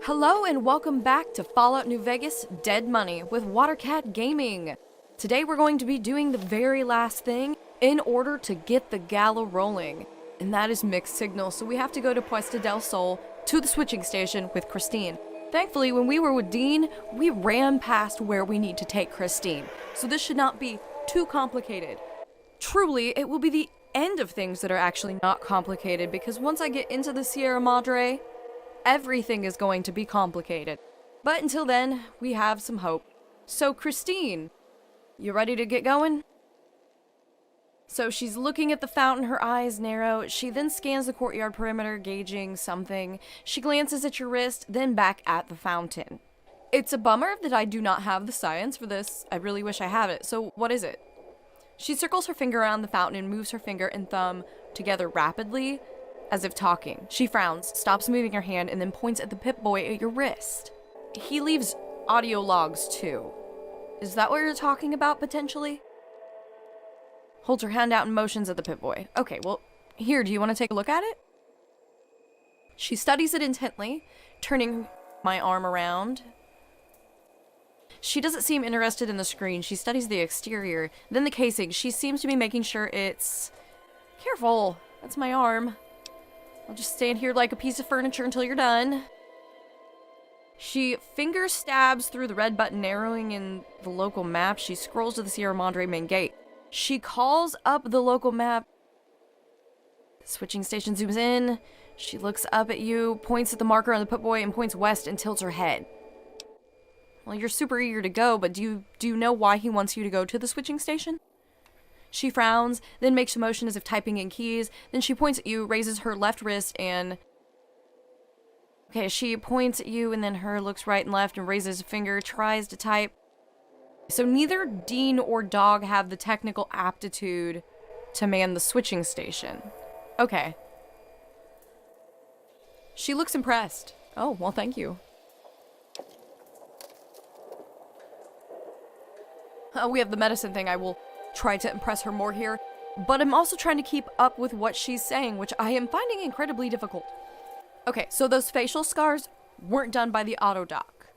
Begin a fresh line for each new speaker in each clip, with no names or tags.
Hello and welcome back to Fallout New Vegas Dead Money with Watercat Gaming. Today we're going to be doing the very last thing in order to get the Gala rolling, and that is mixed signal. So we have to go to Puesta del Sol to the switching station with Christine. Thankfully, when we were with Dean, we ran past where we need to take Christine, so this should not be too complicated. Truly, it will be the end of things that are actually not complicated, because once I get into the Sierra Madre, everything is going to be complicated. But until then, we have some hope. So Christine, you ready to get going? So she's looking at the fountain, her eyes narrow. She then scans the courtyard perimeter, gauging something. She glances at your wrist, then back at the fountain. It's a bummer that I do not have the science for this. I really wish I had it. So what is it? She circles her finger around the fountain and moves her finger and thumb together rapidly, as if talking. She frowns, stops moving her hand, and then points at the Pip-Boy at your wrist. He leaves audio logs too. Is that what you're talking about, potentially? Holds her hand out and motions at the Pip-Boy. Okay, well, here, do you want to take a look at it? She studies it intently, turning my arm around. She doesn't seem interested in the screen. She studies the exterior, then the casing. She seems to be making sure it's... Careful, that's my arm. I'll just stand here like a piece of furniture until you're done. She finger stabs through the red button, narrowing in the local map. She scrolls to the Sierra Madre main gate. She calls up the local map. Switching station zooms in. She looks up at you, points at the marker on the Pip-Boy, and points west and tilts her head. Well, you're super eager to go, but do you know why he wants you to go to the switching station? She frowns, then makes a motion as if typing in keys. Then she points at you, raises her left wrist, and... Okay, she points at you, and then her looks right and left and raises a finger, tries to type. So neither Dean or Dog have the technical aptitude to man the switching station. Okay. She looks impressed. Oh, well, thank you. We have the medicine thing. I will try to impress her more here, but I'm also trying to keep up with what she's saying, which I am finding incredibly difficult. Okay, so those facial scars weren't done by the auto doc.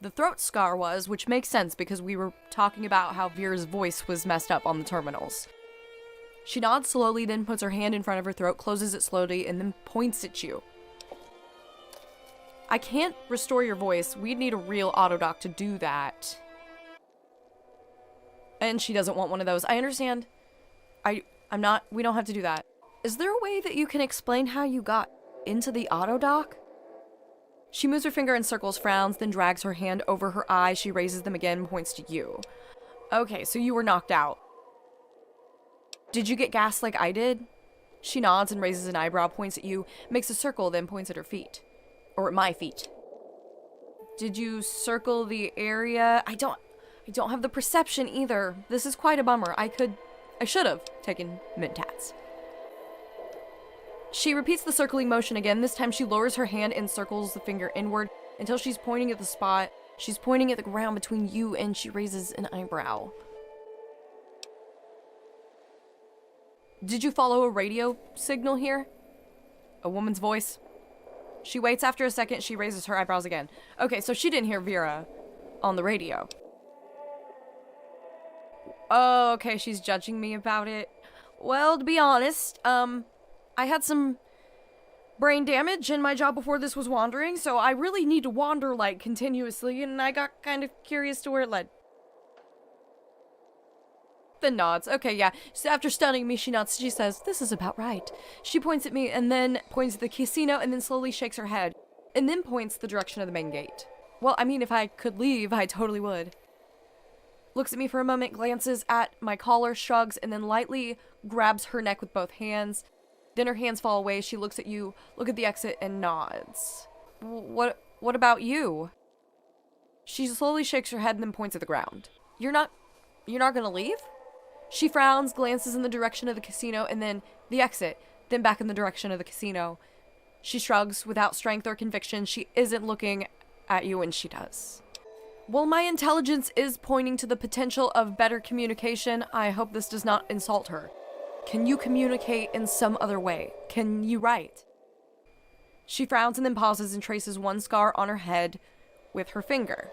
The throat scar was, which makes sense because we were talking about how Vera's voice was messed up on the terminals. She nods slowly, then puts her hand in front of her throat, closes it slowly, and then points at you. I can't restore your voice. We'd need a real auto doc to do that. And she doesn't want one of those. I understand. We don't have to do that. Is there a way that you can explain how you got into the auto dock? She moves her finger in circles, frowns, then drags her hand over her eyes. She raises them again and points to you. Okay, so you were knocked out. Did you get gassed like I did? She nods and raises an eyebrow, points at you, makes a circle, then points at her feet. Or at my feet. Did you circle the area? I don't have the perception either. This is quite a bummer. I should have taken Mentats. She repeats the circling motion again. This time she lowers her hand and circles the finger inward until she's pointing at the spot. She's pointing at the ground between you, and she raises an eyebrow. Did you follow a radio signal here? A woman's voice? She waits. After a second, she raises her eyebrows again. Okay, so she didn't hear Vera on the radio. Oh, okay, she's judging me about it. Well, to be honest, I had some brain damage in my job before this was wandering, so I really need to wander, like, continuously, and I got kind of curious to where it led. Then nods. Okay, yeah. So after stunning me, she nods. She says, "This is about right." She points at me, and then points at the casino, and then slowly shakes her head, and then points the direction of the main gate. Well, I mean, if I could leave, I totally would. Looks at me for a moment, glances at my collar, shrugs, and then lightly grabs her neck with both hands. Then her hands fall away. She looks at you, look at the exit, and nods. What about you? She slowly shakes her head and then points at the ground. You're not gonna leave? She frowns, glances in the direction of the casino, and then the exit, then back in the direction of the casino. She shrugs without strength or conviction. She isn't looking at you when she does. Well, my intelligence is pointing to the potential of better communication. I hope this does not insult her. Can you communicate in some other way? Can you write? She frowns and then pauses and traces one scar on her head with her finger.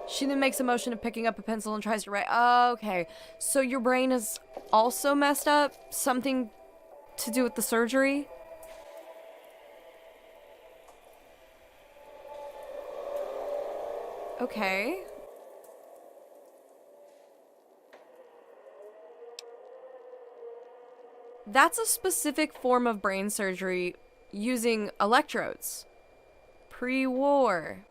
She then makes a motion of picking up a pencil and tries to write. Okay, so your brain is also messed up? Something to do with the surgery? Okay. That's a specific form of brain surgery using electrodes. Pre-war.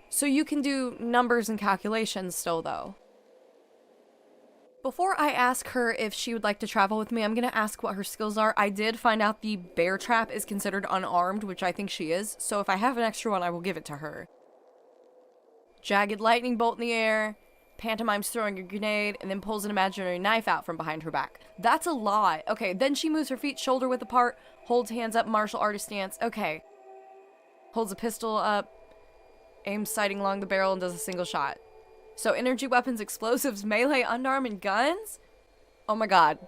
So you can do numbers and calculations still, though. Before I ask her if she would like to travel with me, I'm going to ask what her skills are. I did find out the bear trap is considered unarmed, which I think she is. So if I have an extra one, I will give it to her. Jagged lightning bolt in the air. Pantomimes throwing a grenade, and then pulls an imaginary knife out from behind her back. That's a lot. Okay, then she moves her feet shoulder width apart, holds hands up, martial artist stance. Okay. Holds a pistol up, aims sighting along the barrel, and does a single shot. So energy weapons, explosives, melee, unarmed, and guns? Oh my god.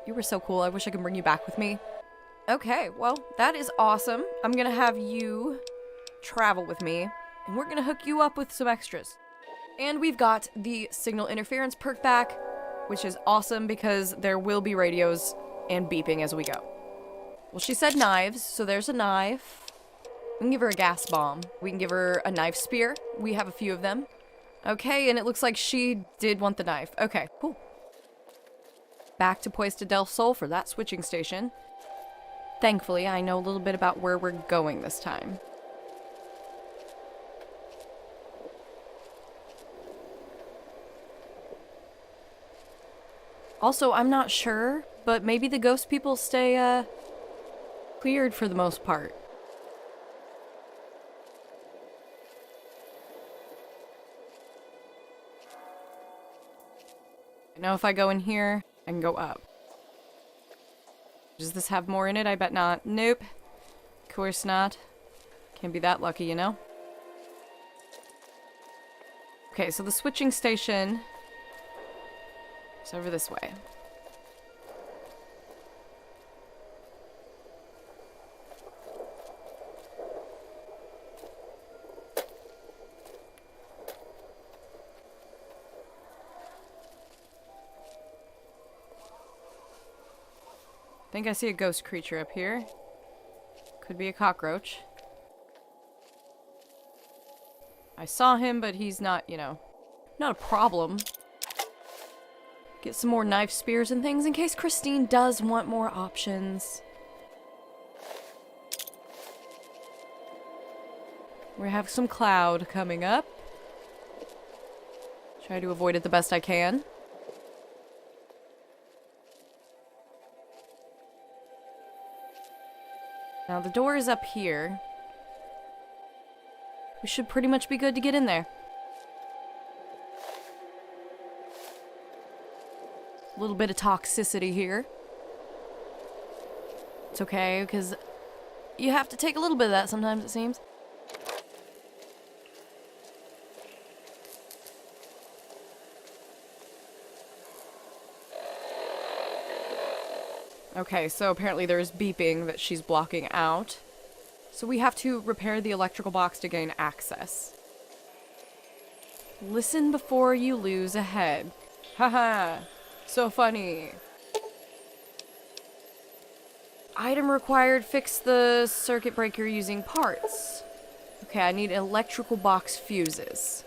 You were so cool. I wish I could bring you back with me. Okay, well, that is awesome. I'm gonna have you travel with me, and we're gonna hook you up with some extras. And we've got the signal interference perk back, which is awesome because there will be radios and beeping as we go. Well, she said knives, so there's a knife. We can give her a gas bomb. We can give her a knife spear. We have a few of them. Okay, and it looks like she did want the knife. Okay, cool. Back to Puesta del Sol for that switching station. Thankfully, I know a little bit about where we're going this time. Also, I'm not sure, but maybe the ghost people stay, cleared for the most part. Now if I go in here, I can go up. Does this have more in it? I bet not. Nope. Of course not. Can't be that lucky, you know? Okay, so the switching station is over this way. I think I see a ghost creature up here. Could be a cockroach. I saw him, but he's not, you know, not a problem. Get some more knife spears and things in case Christine does want more options. We have some cloud coming up. Try to avoid it the best I can. Now the door is up here. We should pretty much be good to get in there. A little bit of toxicity here. It's okay, because you have to take a little bit of that sometimes, it seems. Okay, so apparently there's beeping that she's blocking out. So we have to repair the electrical box to gain access. Listen before you lose a head. Haha, so funny. Item required, fix the circuit breaker using parts. Okay, I need electrical box fuses.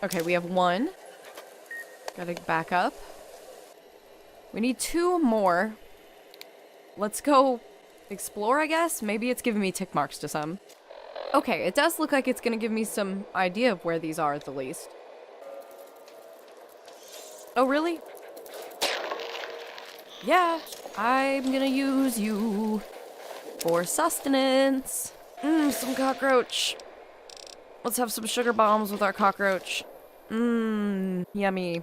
Okay, we have one. Gotta back up. We need two more. Let's go explore, I guess? Maybe it's giving me tick marks to some. Okay, it does look like it's gonna give me some idea of where these are at the least. Oh, really? Yeah, I'm gonna use you for sustenance. Some cockroach. Let's have some sugar bombs with our cockroach. Yummy.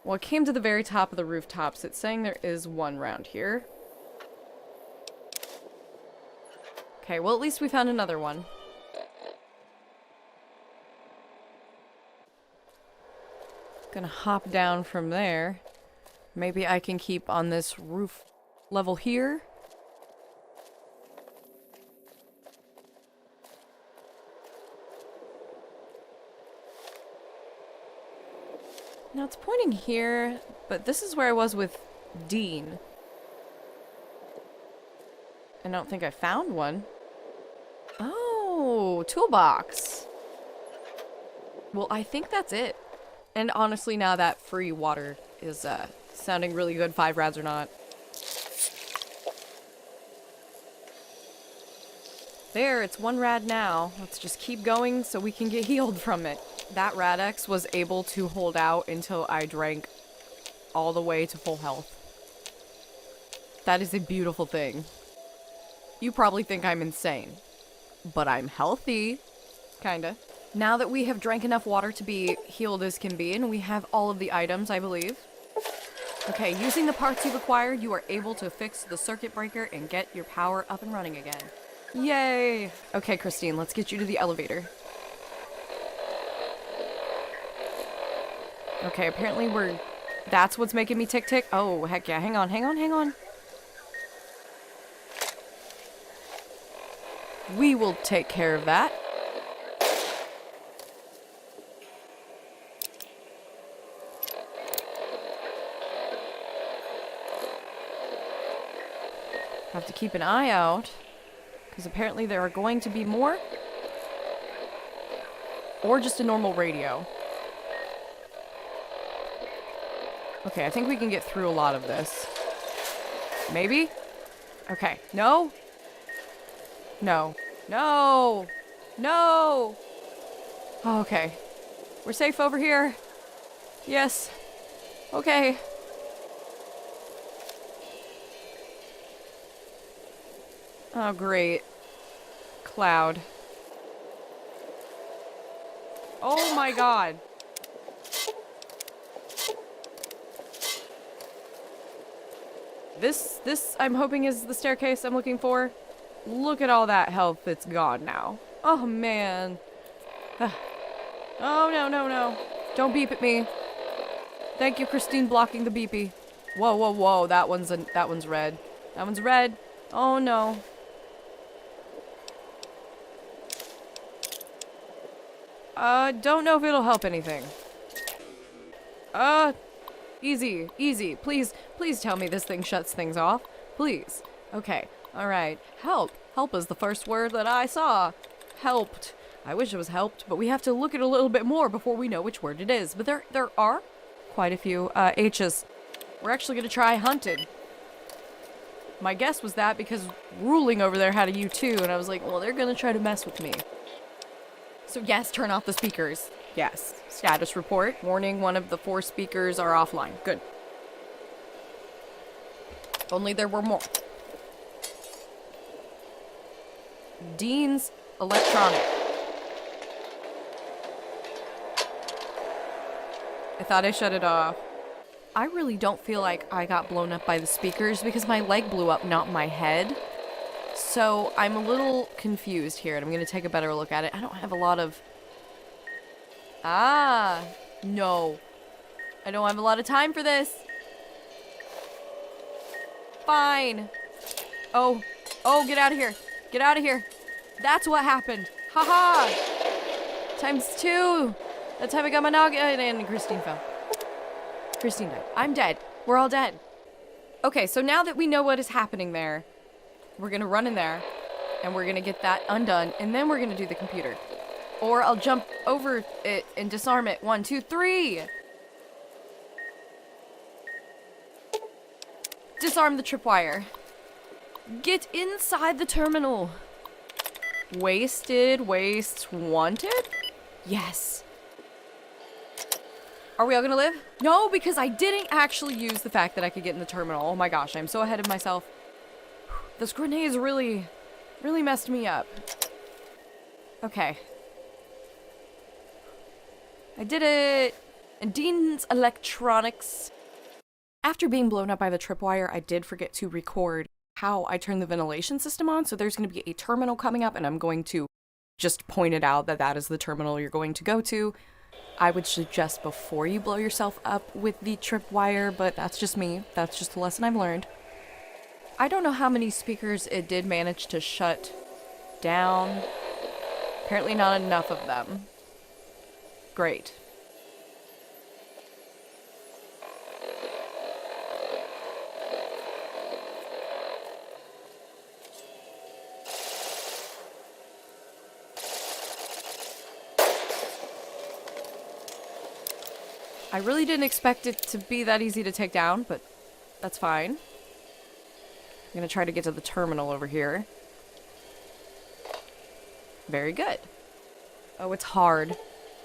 Well, it came to the very top of the rooftops. It's saying there is one round here. Okay, well at least we found another one. Gonna hop down from there. Maybe I can keep on this roof level here. Now it's pointing here, but this is where I was with Dean. I don't think I found one. Oh, toolbox. Well, I think that's it. And honestly, now that free water is sounding really good, 5 rads or not. There, it's 1 rad now. Let's just keep going so we can get healed from it. That Radex was able to hold out until I drank all the way to full health. That is a beautiful thing. You probably think I'm insane, but I'm healthy. Kinda. Now that we have drank enough water to be healed as can be, and we have all of the items, I believe. Okay, using the parts you've acquired, you are able to fix the circuit breaker and get your power up and running again. Yay! Okay, Christine, let's get you to the elevator. Okay, apparently that's what's making me tick. Oh, heck yeah, hang on. We will take care of that. Have to keep an eye out, because apparently there are going to be more. Or just a normal radio. Okay, I think we can get through a lot of this. Maybe? Okay, no? No. No! No! Oh, okay. We're safe over here. Yes. Okay. Oh, great. Cloud. Oh my god. This, I'm hoping, is the staircase I'm looking for. Look at all that health that's gone now. Oh, man. Oh, no. Don't beep at me. Thank you, Christine, blocking the beepy. Whoa. That one's red. That one's red. Oh, no. Don't know if it'll help anything. Easy. Please tell me this thing shuts things off. Please. Okay. Alright. Help. Help is the first word that I saw. Helped. I wish it was helped, but we have to look at it a little bit more before we know which word it is. But there are quite a few, H's. We're actually gonna try hunted. My guess was that because Ruling over there had a U2, and I was like, well, they're gonna try to mess with me. So yes, turn off the speakers. Yes. Status report. Warning, one of the 4 speakers are offline. Good. If only there were more. Dean's electronic. I thought I shut it off. I really don't feel like I got blown up by the speakers because my leg blew up, not my head. So I'm a little confused here, and I'm going to take a better look at it. I don't have a lot of... Ah, no. I don't have a lot of time for this. Fine. Oh, get out of here. Get out of here. That's what happened. Haha. ×2. That's how I got my noggin. And Christine fell. Christine died. I'm dead. We're all dead. Okay, so now that we know what is happening there, we're gonna run in there, and we're gonna get that undone, and then we're gonna do the computer. Or I'll jump over it and disarm it. 1, 2, 3! Disarm the tripwire. Get inside the terminal. Wasted, waste, wanted? Yes. Are we all gonna live? No, because I didn't actually use the fact that I could get in the terminal. Oh my gosh, I'm so ahead of myself. Those grenades really messed me up. Okay. I did it! And Dean's electronics. After being blown up by the tripwire, I did forget to record how I turn the ventilation system on. So there's going to be a terminal coming up, and I'm going to just point it out that that is the terminal you're going to go to. I would suggest before you blow yourself up with the tripwire, but that's just me. That's just a lesson I've learned. I don't know how many speakers it did manage to shut down. Apparently not enough of them. Great. I really didn't expect it to be that easy to take down, but that's fine. I'm gonna try to get to the terminal over here. Very good. Oh, it's hard.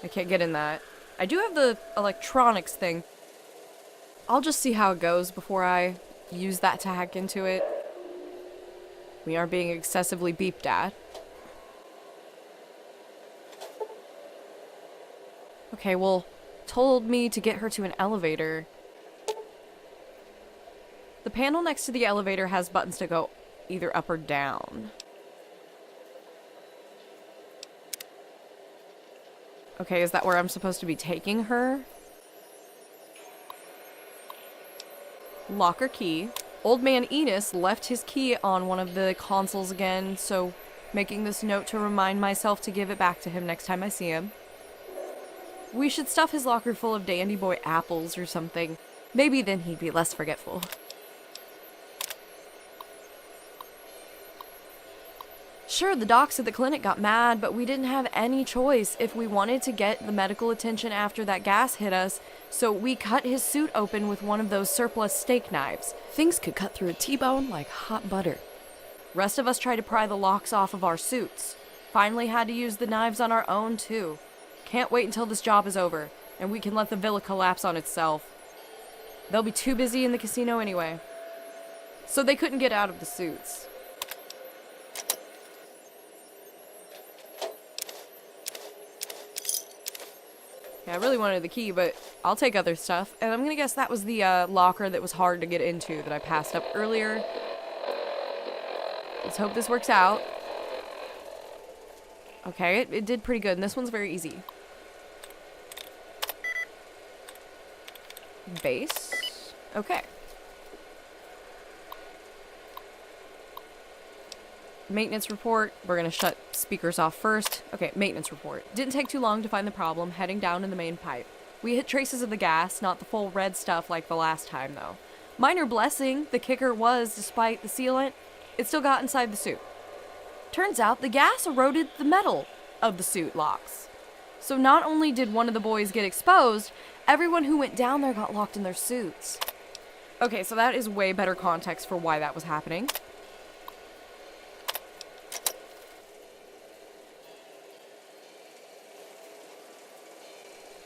I can't get in that. I do have the electronics thing. I'll just see how it goes before I use that to hack into it. We are being excessively beeped at. Okay, well, told me to get her to an elevator. The panel next to the elevator has buttons to go either up or down. Okay, is that where I'm supposed to be taking her? Locker key. Old man Enos left his key on one of the consoles again, so making this note to remind myself to give it back to him next time I see him. We should stuff his locker full of Dandy Boy apples or something. Maybe then he'd be less forgetful. Sure, the docs at the clinic got mad, but we didn't have any choice if we wanted to get the medical attention after that gas hit us, so we cut his suit open with one of those surplus steak knives. Things could cut through a T-bone like hot butter. Rest of us tried to pry the locks off of our suits. Finally had to use the knives on our own, too. Can't wait until this job is over, and we can let the villa collapse on itself. They'll be too busy in the casino anyway. So they couldn't get out of the suits. Yeah, I really wanted the key, but I'll take other stuff. And I'm gonna guess that was the locker that was hard to get into that I passed up earlier. Let's hope this works out. Okay, it did pretty good, and this one's very easy. Base. Okay. Maintenance report. We're gonna shut speakers off first. Okay, maintenance report. Didn't take too long to find the problem, heading down in the main pipe. We hit traces of the gas, not the full red stuff like the last time, though. Minor blessing, the kicker was, despite the sealant, it still got inside the suit. Turns out the gas eroded the metal of the suit locks. So not only did one of the boys get exposed, everyone who went down there got locked in their suits. Okay, so that is way better context for why that was happening.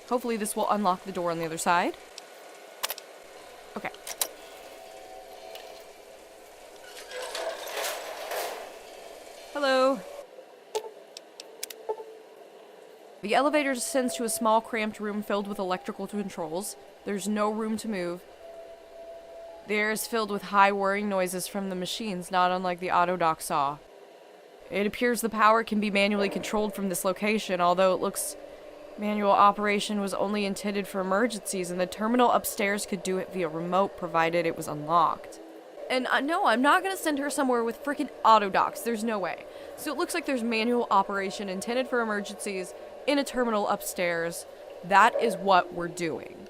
Hopefully this will unlock the door on the other side. Okay. Hello. The elevator descends to a small, cramped room filled with electrical controls. There's no room to move. The air is filled with high whirring noises from the machines, not unlike the auto dock saw. It appears the power can be manually controlled from this location, although it looks manual operation was only intended for emergencies, and the terminal upstairs could do it via remote, provided it was unlocked. And no, I'm not gonna send her somewhere with frickin' auto docks. There's no way. So it looks like there's manual operation intended for emergencies in a terminal upstairs. That is what we're doing.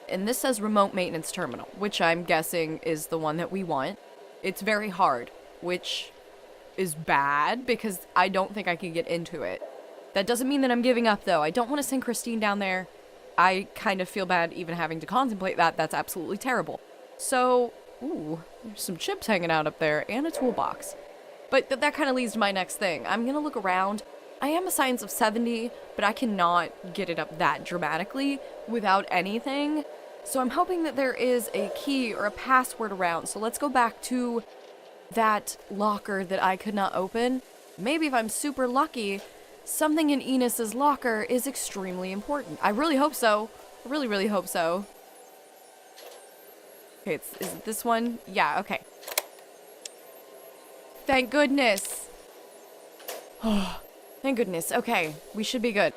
And this says remote maintenance terminal, which I'm guessing is the one that we want. It's very hard, which is bad because I don't think I can get into it. That doesn't mean that I'm giving up, though. I don't want to send Christine down there. I kind of feel bad even having to contemplate that. That's absolutely terrible. So, ooh, there's some chips hanging out up there and a toolbox. But that kind of leads to my next thing. I'm going to look around. I am a science of 70, but I cannot get it up that dramatically without anything. So I'm hoping that there is a key or a password around. So let's go back to that locker that I could not open. Maybe if I'm super lucky, something in Enos's locker is extremely important. I really hope so. I really, really hope so. Okay, is it this one? Yeah, okay. Thank goodness. Oh, thank goodness. Okay, we should be good.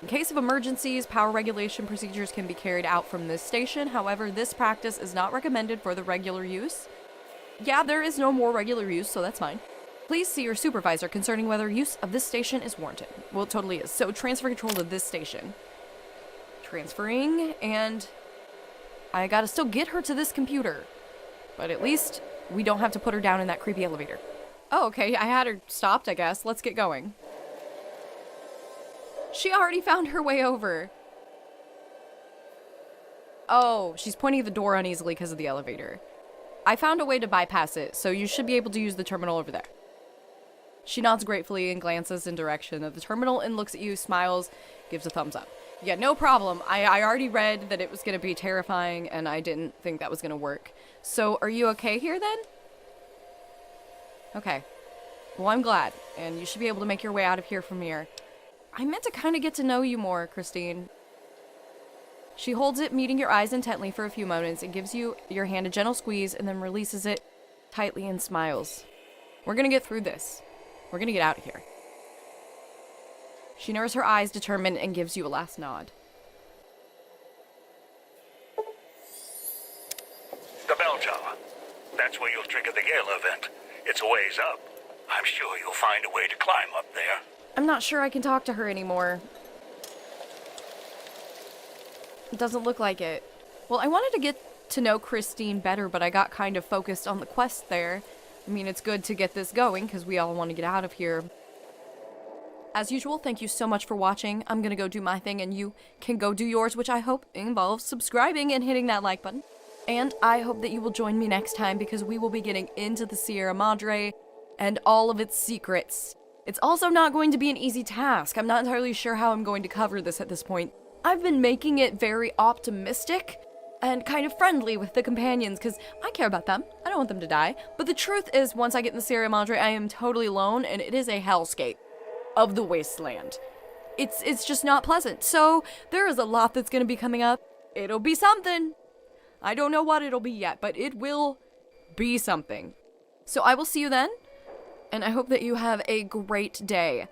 In case of emergencies, power regulation procedures can be carried out from this station. However, this practice is not recommended for the regular use. Yeah, there is no more regular use, so that's fine. Please see your supervisor concerning whether use of this station is warranted. Well, it totally is. So transfer control to this station. Transferring, and I gotta still get her to this computer. But at least we don't have to put her down in that creepy elevator. Oh, okay, I had her stopped, I guess. Let's get going. She already found her way over. Oh, she's pointing at the door uneasily because of the elevator. I found a way to bypass it, so you should be able to use the terminal over there. She nods gratefully and glances in direction of the terminal and looks at you, smiles, gives a thumbs up. Yeah, no problem. I already read that it was going to be terrifying, and I didn't think that was going to work. So, are you okay here, then? Okay. Well, I'm glad, and you should be able to make your way out of here from here. I meant to kind of get to know you more, Christine. She holds it, meeting your eyes intently for a few moments, and gives you your hand a gentle squeeze, and then releases it tightly and smiles. We're going to get through this. We're going to get out of here. She narrows her eyes, determined, and gives you a last nod.
The bell tower. That's where you'll trigger the Gala Event. It's a ways up. I'm sure you'll find a way to climb up there.
I'm not sure I can talk to her anymore. It doesn't look like it. Well, I wanted to get to know Christine better, but I got kind of focused on the quest there. I mean, it's good to get this going, because we all want to get out of here. As usual, thank you so much for watching. I'm gonna go do my thing, and you can go do yours, which I hope involves subscribing and hitting that like button. And I hope that you will join me next time, because we will be getting into the Sierra Madre and all of its secrets. It's also not going to be an easy task. I'm not entirely sure how I'm going to cover this at this point. I've been making it very optimistic and kind of friendly with the companions, because I care about them. I don't want them to die. But the truth is, once I get in the Sierra Madre, I am totally alone, and it is a hellscape of the wasteland. It's just not pleasant. So there is a lot that's going to be coming up. It'll be something. I don't know what it'll be yet, but it will be something. So I will see you then, and I hope that you have a great day.